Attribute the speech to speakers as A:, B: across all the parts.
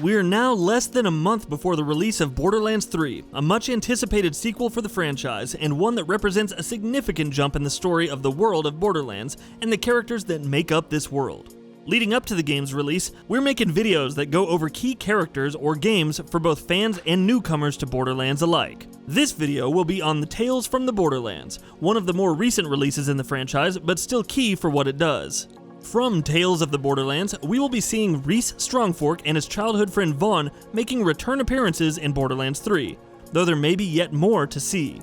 A: We are now less than a month before the release of Borderlands 3, a much anticipated sequel for the franchise, and one that represents a significant jump in the story of the world of Borderlands and the characters that make up this world. Leading up to the game's release, we're making videos that go over key characters or games for both fans and newcomers to Borderlands alike. This video will be on the Tales from the Borderlands, one of the more recent releases in the franchise, but still key for what it does. From Tales of the Borderlands, we will be seeing Rhys Strongfork and his childhood friend Vaughn making return appearances in Borderlands 3, though there may be yet more to see.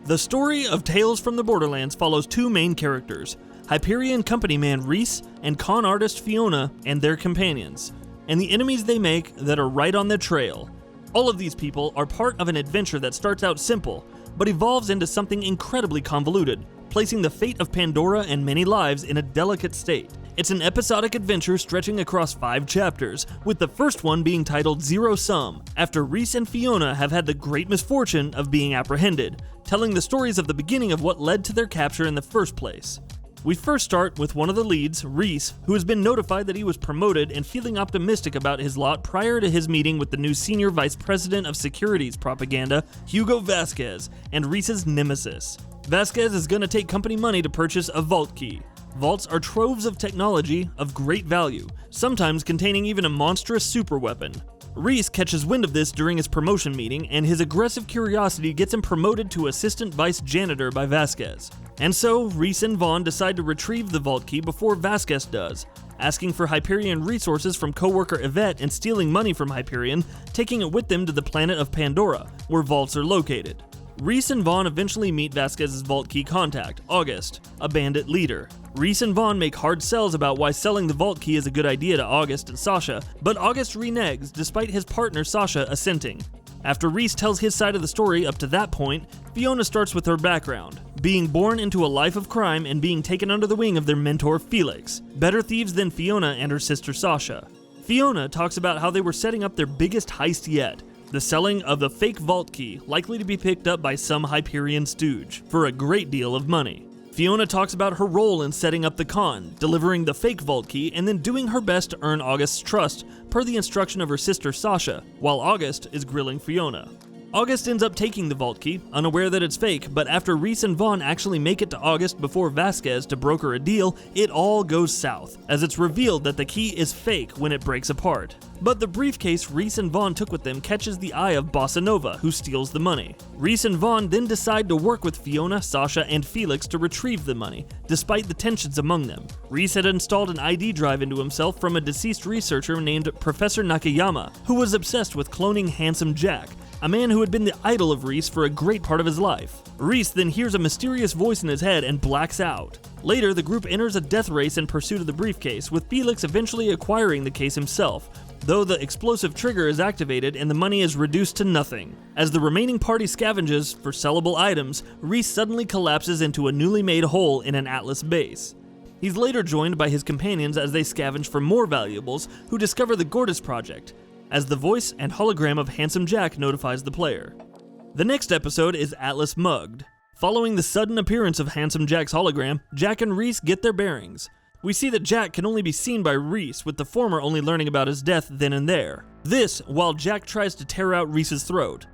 A: The story of Tales from the Borderlands follows two main characters, Hyperion company man Rhys and con artist Fiona and their companions, and the enemies they make that are right on their trail. All of these people are part of an adventure that starts out simple, but evolves into something incredibly convoluted, placing the fate of Pandora and many lives in a delicate state. It's an episodic adventure stretching across 5 chapters, with the first one being titled Zero Sum, after Rhys and Fiona have had the great misfortune of being apprehended, telling the stories of the beginning of what led to their capture in the first place. We first start with one of the leads, Rhys, who has been notified that he was promoted and feeling optimistic about his lot prior to his meeting with the new Senior Vice President of Securities Propaganda, Hugo Vasquez, and Rhys's nemesis. Vasquez is going to take company money to purchase a vault key. Vaults are troves of technology of great value, sometimes containing even a monstrous superweapon. Rhys catches wind of this during his promotion meeting, and his aggressive curiosity gets him promoted to assistant vice janitor by Vasquez. And so, Rhys and Vaughn decide to retrieve the vault key before Vasquez does, asking for Hyperion resources from co-worker Yvette and stealing money from Hyperion, taking it with them to the planet of Pandora, where vaults are located. Rhys and Vaughn eventually meet Vasquez's vault key contact, August, a bandit leader. Rhys and Vaughn make hard sells about why selling the vault key is a good idea to August and Sasha, but August reneges despite his partner Sasha assenting. After Rhys tells his side of the story up to that point, Fiona starts with her background, being born into a life of crime and being taken under the wing of their mentor Felix, better thieves than Fiona and her sister Sasha. Fiona talks about how they were setting up their biggest heist yet, the selling of the fake vault key, likely to be picked up by some Hyperion stooge, for a great deal of money. Fiona talks about her role in setting up the con, delivering the fake vault key, and then doing her best to earn August's trust, per the instruction of her sister Sasha, while August is grilling Fiona. August ends up taking the vault key, unaware that it's fake, but after Rhys and Vaughn actually make it to August before Vasquez to broker a deal, it all goes south, as it's revealed that the key is fake when it breaks apart. But the briefcase Rhys and Vaughn took with them catches the eye of Bossa Nova, who steals the money. Rhys and Vaughn then decide to work with Fiona, Sasha, and Felix to retrieve the money, despite the tensions among them. Rhys had installed an ID drive into himself from a deceased researcher named Professor Nakayama, who was obsessed with cloning Handsome Jack, a man who had been the idol of Rhys for a great part of his life. Rhys then hears a mysterious voice in his head and blacks out. Later, the group enters a death race in pursuit of the briefcase, with Felix eventually acquiring the case himself, though the explosive trigger is activated and the money is reduced to nothing. As the remaining party scavenges for sellable items, Rhys suddenly collapses into a newly made hole in an Atlas base. He's later joined by his companions as they scavenge for more valuables, who discover the Gortys Project, as the voice and hologram of Handsome Jack notifies the player. The next episode is Atlas Mugged. Following the sudden appearance of Handsome Jack's hologram, Jack and Rhys get their bearings. We see that Jack can only be seen by Rhys, with the former only learning about his death then and there. This, while Jack tries to tear out Rhys's throat.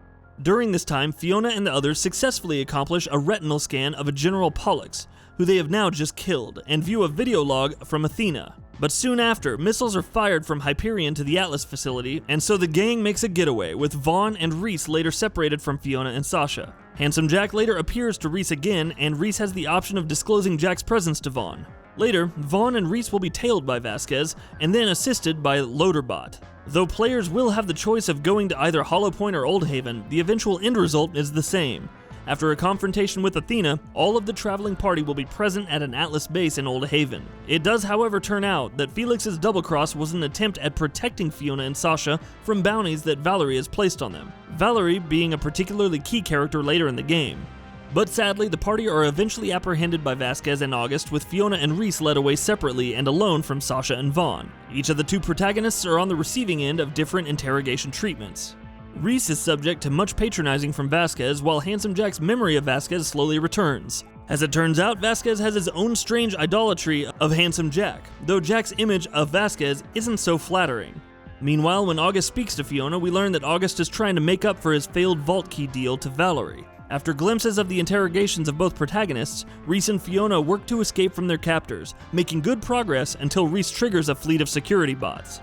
A: During this time, Fiona and the others successfully accomplish a retinal scan of a General Pollux, who they have now just killed, and view a video log from Athena. But soon after, missiles are fired from Hyperion to the Atlas facility, and so the gang makes a getaway, with Vaughn and Rhys later separated from Fiona and Sasha. Handsome Jack later appears to Rhys again, and Rhys has the option of disclosing Jack's presence to Vaughn. Later, Vaughn and Rhys will be tailed by Vasquez, and then assisted by Loaderbot. Though players will have the choice of going to either Hollow Point or Old Haven, the eventual end result is the same. After a confrontation with Athena, all of the traveling party will be present at an Atlas base in Old Haven. It does, however, turn out that Felix's double cross was an attempt at protecting Fiona and Sasha from bounties that Valerie has placed on them, Valerie being a particularly key character later in the game. But sadly, the party are eventually apprehended by Vasquez and August, with Fiona and Rhys led away separately and alone from Sasha and Vaughn. Each of the two protagonists are on the receiving end of different interrogation treatments. Rhys is subject to much patronizing from Vasquez, while Handsome Jack's memory of Vasquez slowly returns. As it turns out, Vasquez has his own strange idolatry of Handsome Jack, though Jack's image of Vasquez isn't so flattering. Meanwhile, when August speaks to Fiona, we learn that August is trying to make up for his failed vault key deal to Valerie. After glimpses of the interrogations of both protagonists, Reese and Fiona work to escape from their captors, making good progress until Reese triggers a fleet of security bots.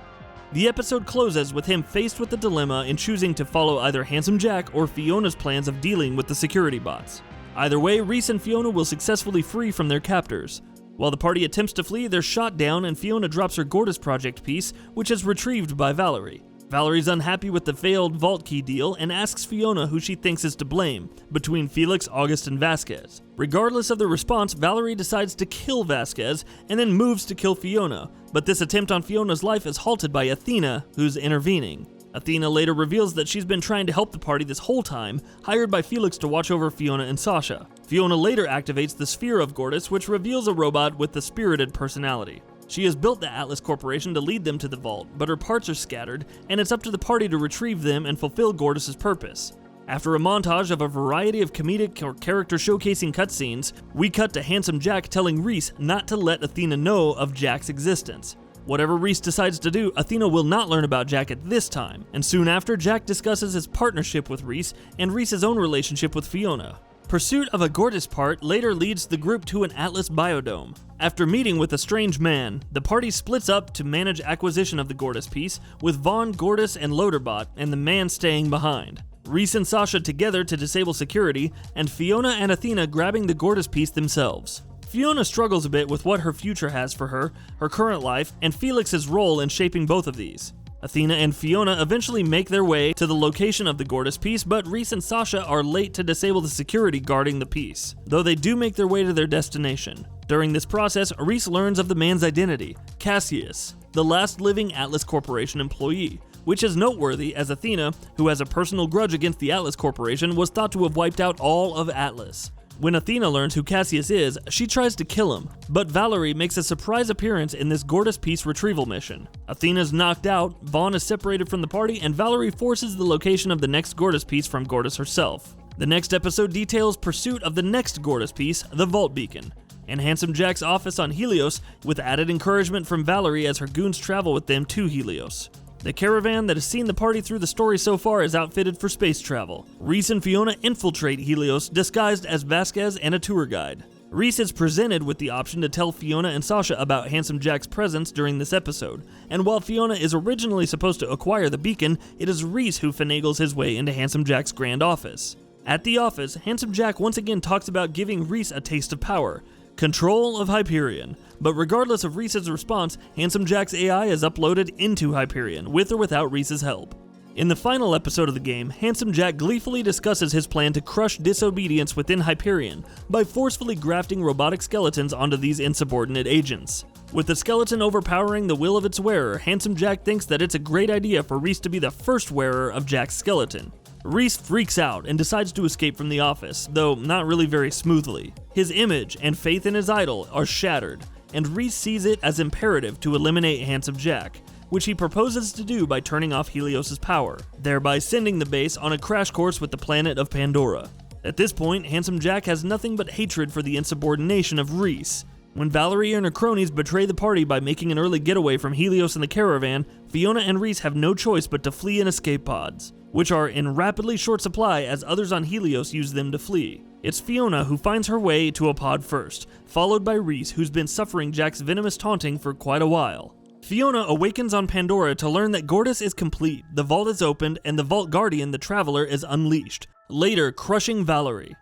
A: The episode closes with him faced with the dilemma in choosing to follow either Handsome Jack or Fiona's plans of dealing with the security bots. Either way, Reese and Fiona will successfully free from their captors. While the party attempts to flee, they're shot down and Fiona drops her Gortys Project piece, which is retrieved by Valerie. Valerie's unhappy with the failed vault key deal and asks Fiona who she thinks is to blame, between Felix, August, and Vasquez. Regardless of the response, Valerie decides to kill Vasquez and then moves to kill Fiona, but this attempt on Fiona's life is halted by Athena, who's intervening. Athena later reveals that she's been trying to help the party this whole time, hired by Felix to watch over Fiona and Sasha. Fiona later activates the Sphere of Gortys, which reveals a robot with the spirited personality. She has built the Atlas Corporation to lead them to the vault, but her parts are scattered, and it's up to the party to retrieve them and fulfill Gortys' purpose. After a montage of a variety of comedic or character showcasing cutscenes, we cut to Handsome Jack telling Reese not to let Athena know of Jack's existence. Whatever Reese decides to do, Athena will not learn about Jack at this time, and soon after, Jack discusses his partnership with Reese and Reese's own relationship with Fiona. Pursuit of a Gortys part later leads the group to an Atlas biodome. After meeting with a strange man, the party splits up to manage acquisition of the Gortys piece, with Vaughn, Gortys, and Loaderbot, and the man staying behind. Reese and Sasha together to disable security, and Fiona and Athena grabbing the Gortys piece themselves. Fiona struggles a bit with what her future has for her current life, and Felix's role in shaping both of these. Athena and Fiona eventually make their way to the location of the Gortys piece, but Reese and Sasha are late to disable the security guarding the piece, though they do make their way to their destination. During this process, Reese learns of the man's identity, Cassius, the last living Atlas Corporation employee, which is noteworthy as Athena, who has a personal grudge against the Atlas Corporation, was thought to have wiped out all of Atlas. When Athena learns who Cassius is, she tries to kill him, but Valerie makes a surprise appearance in this Gortys piece retrieval mission. Athena's knocked out, Vaughn is separated from the party, and Valerie forces the location of the next Gortys piece from Gortys herself. The next episode details pursuit of the next Gortys piece, the Vault Beacon, and Handsome Jack's office on Helios, with added encouragement from Valerie as her goons travel with them to Helios. The caravan that has seen the party through the story so far is outfitted for space travel. Reese and Fiona infiltrate Helios disguised as Vasquez and a tour guide. Reese is presented with the option to tell Fiona and Sasha about Handsome Jack's presence during this episode, and while Fiona is originally supposed to acquire the beacon, it is Reese who finagles his way into Handsome Jack's grand office. At the office, Handsome Jack once again talks about giving Reese a taste of power, control of Hyperion, but regardless of Reese's response, Handsome Jack's AI is uploaded into Hyperion, with or without Reese's help. In the final episode of the game, Handsome Jack gleefully discusses his plan to crush disobedience within Hyperion by forcefully grafting robotic skeletons onto these insubordinate agents. With the skeleton overpowering the will of its wearer, Handsome Jack thinks that it's a great idea for Reese to be the first wearer of Jack's skeleton. Reese freaks out and decides to escape from the office, though not really very smoothly. His image and faith in his idol are shattered, and Reese sees it as imperative to eliminate Handsome Jack, which he proposes to do by turning off Helios' power, thereby sending the base on a crash course with the planet of Pandora. At this point, Handsome Jack has nothing but hatred for the insubordination of Reese. When Valerie and her cronies betray the party by making an early getaway from Helios in the caravan, Fiona and Reese have no choice but to flee in escape pods, which are in rapidly short supply as others on Helios use them to flee. It's Fiona who finds her way to a pod first, followed by Reese, who's been suffering Jack's venomous taunting for quite a while. Fiona awakens on Pandora to learn that Gortys is complete, the vault is opened, and the Vault Guardian, the Traveler, is unleashed, later crushing Valerie.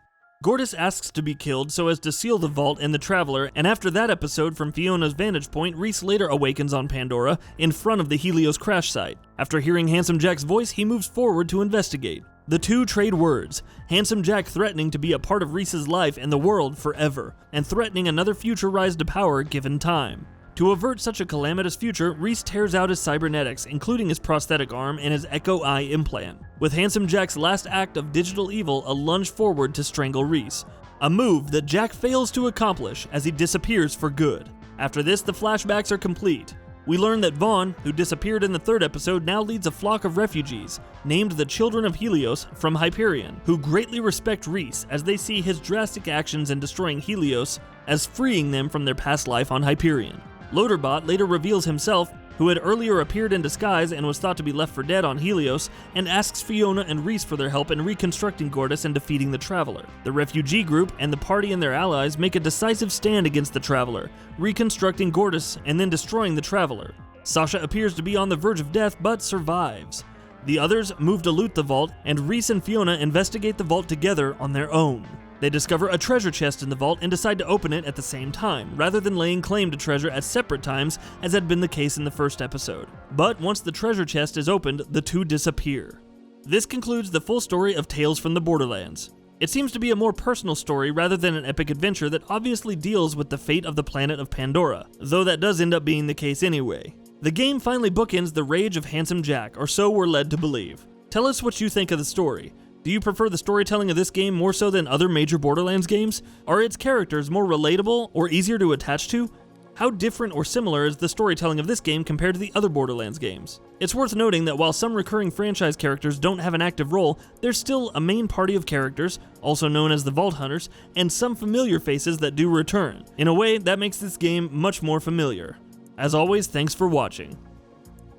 A: Gortys asks to be killed so as to seal the vault and the Traveler, and after that episode from Fiona's vantage point, Reese later awakens on Pandora in front of the Helios crash site. After hearing Handsome Jack's voice, he moves forward to investigate. The two trade words, Handsome Jack threatening to be a part of Reese's life and the world forever, and threatening another future rise to power given time. To avert such a calamitous future, Reese tears out his cybernetics, including his prosthetic arm and his Echo Eye implant, with Handsome Jack's last act of digital evil a lunge forward to strangle Reese, a move that Jack fails to accomplish as he disappears for good. After this, the flashbacks are complete. We learn that Vaughn, who disappeared in the third episode, now leads a flock of refugees, named the Children of Helios, from Hyperion, who greatly respect Reese as they see his drastic actions in destroying Helios as freeing them from their past life on Hyperion. Loaderbot later reveals himself who had earlier appeared in disguise and was thought to be left for dead on Helios, and asks Fiona and Reese for their help in reconstructing Gortys and defeating the Traveler. The refugee group and the party and their allies make a decisive stand against the Traveler, reconstructing Gortys and then destroying the Traveler. Sasha appears to be on the verge of death but survives. The others move to loot the vault, and Reese and Fiona investigate the vault together on their own. They discover a treasure chest in the vault and decide to open it at the same time, rather than laying claim to treasure at separate times as had been the case in the first episode. But once the treasure chest is opened, the two disappear. This concludes the full story of Tales from the Borderlands. It seems to be a more personal story rather than an epic adventure that obviously deals with the fate of the planet of Pandora, though that does end up being the case anyway. The game finally bookends the rage of Handsome Jack, or so we're led to believe. Tell us what you think of the story. Do you prefer the storytelling of this game more so than other major Borderlands games? Are its characters more relatable or easier to attach to? How different or similar is the storytelling of this game compared to the other Borderlands games? It's worth noting that while some recurring franchise characters don't have an active role, there's still a main party of characters, also known as the Vault Hunters, and some familiar faces that do return. In a way, that makes this game much more familiar. As always, thanks for watching.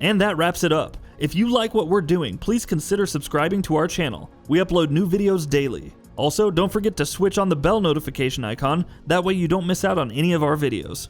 A: And that wraps it up. If you like what we're doing, please consider subscribing to our channel. We upload new videos daily. Also, don't forget to switch on the bell notification icon, that way you don't miss out on any of our videos.